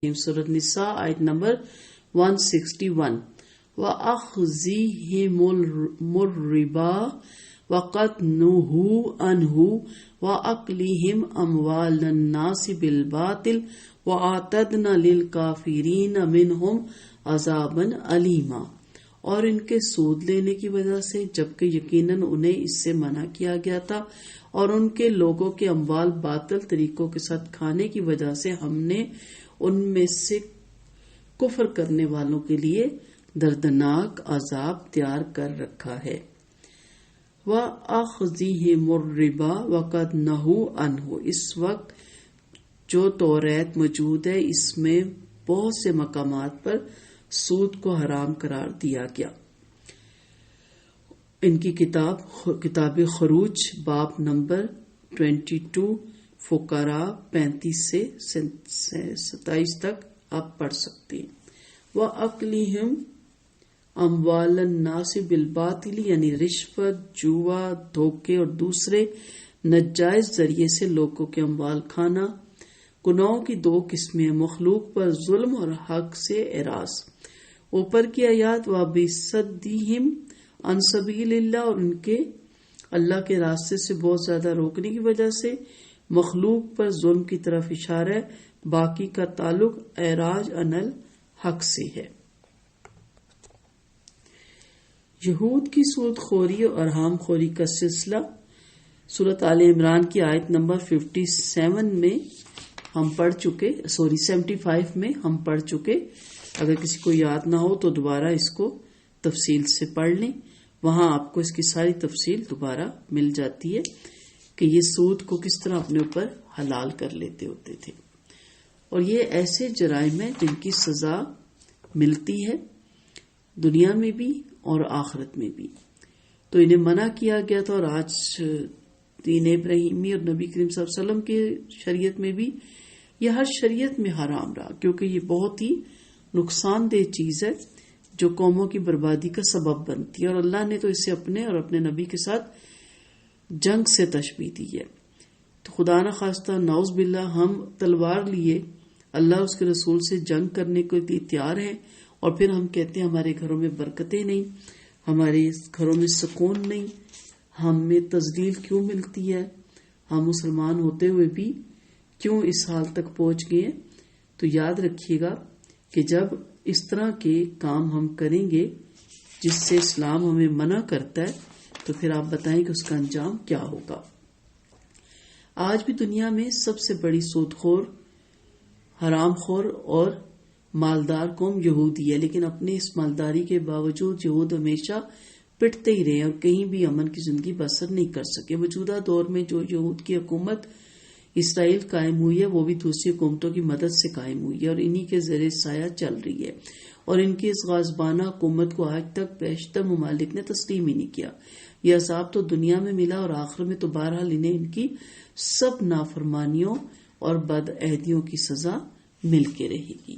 سورۃ نساء آیت نمبر 161 وَأَخْذِهِمُ الرِّبَا وَقَدْ نُهُوا عَنْهُ وَأَكْلِهِمْ أَمْوَالَ النَّاسِ بِالْبَاطِلِ وَأَعْتَدْنَا لِلْكَافِرِينَ مِنْهُمْ عَذَابًا أَلِيمًا، اور ان کے سود لینے کی وجہ سے، جبکہ یقیناً انہیں اس سے منع کیا گیا تھا، اور ان کے لوگوں کے اموال باطل طریقوں کے ساتھ کھانے کی وجہ سے ہم نے ان میں سے کفر کرنے والوں کے لیے دردناک عذاب تیار کر رکھا ہے۔ وَأَخْذِهِمُ الرِّبَا وَقَدْ نَهُوا عَنْهُ، اس وقت جو توریت موجود ہے اس میں بہت سے مقامات پر سود کو حرام قرار دیا گیا۔ ان کی کتاب خروج باب نمبر 22 فقراء 35 سے 27 تک آپ پڑھ سکتے ہیں۔ وَأَكْلِهِمْ أَمْوَالَ النَّاسِ بِالْبَاطِلِ، یعنی رشوت، جوا، دھوکے اور دوسرے ناجائز ذریعے سے لوگوں کے اموال کھانا۔ گناہوں کی دو قسمیں، مخلوق پر ظلم اور حق سے اعراض۔ اوپر کی آیات وَبِصَدِّهِمْ عَنْ سَبِيلِ اللَّهِ، اور ان کے اللہ کے راستے سے بہت زیادہ روکنے کی وجہ سے مخلوق پر ظلم کی طرف اشارہ ہے، باقی کا تعلق اعراض عن الحق سے ہے۔ یہود کی سود خوری اور حرام خوری کا سلسلہ سورۃ آل عمران کی آیت نمبر 57 میں ہم پڑھ چکے، 75 میں ہم پڑھ چکے۔ اگر کسی کو یاد نہ ہو تو دوبارہ اس کو تفصیل سے پڑھ لیں، وہاں آپ کو اس کی ساری تفصیل دوبارہ مل جاتی ہے کہ یہ سود کو کس طرح اپنے اوپر حلال کر لیتے ہوتے تھے۔ اور یہ ایسے جرائم ہیں جن کی سزا ملتی ہے دنیا میں بھی اور آخرت میں بھی، تو انہیں منع کیا گیا تھا، اور آج دین ابراہیمی اور نبی کریم صلی اللہ علیہ وسلم کی شریعت میں بھی یہ ہر شریعت میں حرام رہا، کیونکہ یہ بہت ہی نقصان دہ چیز ہے جو قوموں کی بربادی کا سبب بنتی ہے، اور اللہ نے تو اسے اپنے اور اپنے نبی کے ساتھ جنگ سے تشبیہ دی ہے۔ تو خدا نہ خواستہ نعوذ باللہ ہم تلوار لیے اللہ اس کے رسول سے جنگ کرنے کے لیے تیار ہیں، اور پھر ہم کہتے ہیں ہمارے گھروں میں برکتیں نہیں، ہمارے گھروں میں سکون نہیں، ہمیں تذلیل کیوں ملتی ہے، ہم مسلمان ہوتے ہوئے بھی کیوں اس حال تک پہنچ گئے ہیں۔ تو یاد رکھیے گا کہ جب اس طرح کے کام ہم کریں گے جس سے اسلام ہمیں منع کرتا ہے، تو پھر آپ بتائیں کہ اس کا انجام کیا ہوگا۔ آج بھی دنیا میں سب سے بڑی سود خور، حرام خور اور مالدار قوم یہودی ہے، لیکن اپنی اس مالداری کے باوجود یہود ہمیشہ پٹتے ہی رہے اور کہیں بھی امن کی زندگی بسر نہیں کر سکے۔ موجودہ دور میں جو یہود کی حکومت اسرائیل قائم ہوئی ہے وہ بھی دوسری حکومتوں کی مدد سے قائم ہوئی ہے، اور انہی کے زیر سایہ چل رہی ہے، اور ان کی اس غاصبانہ حکومت کو آج تک بیشتر ممالک نے تسلیم ہی نہیں کیا۔ یہ عذاب تو دنیا میں ملا، اور آخر میں تو بہرحال انہیں ان کی سب نافرمانیوں اور بدعہدیوں کی سزا مل کے رہے گی۔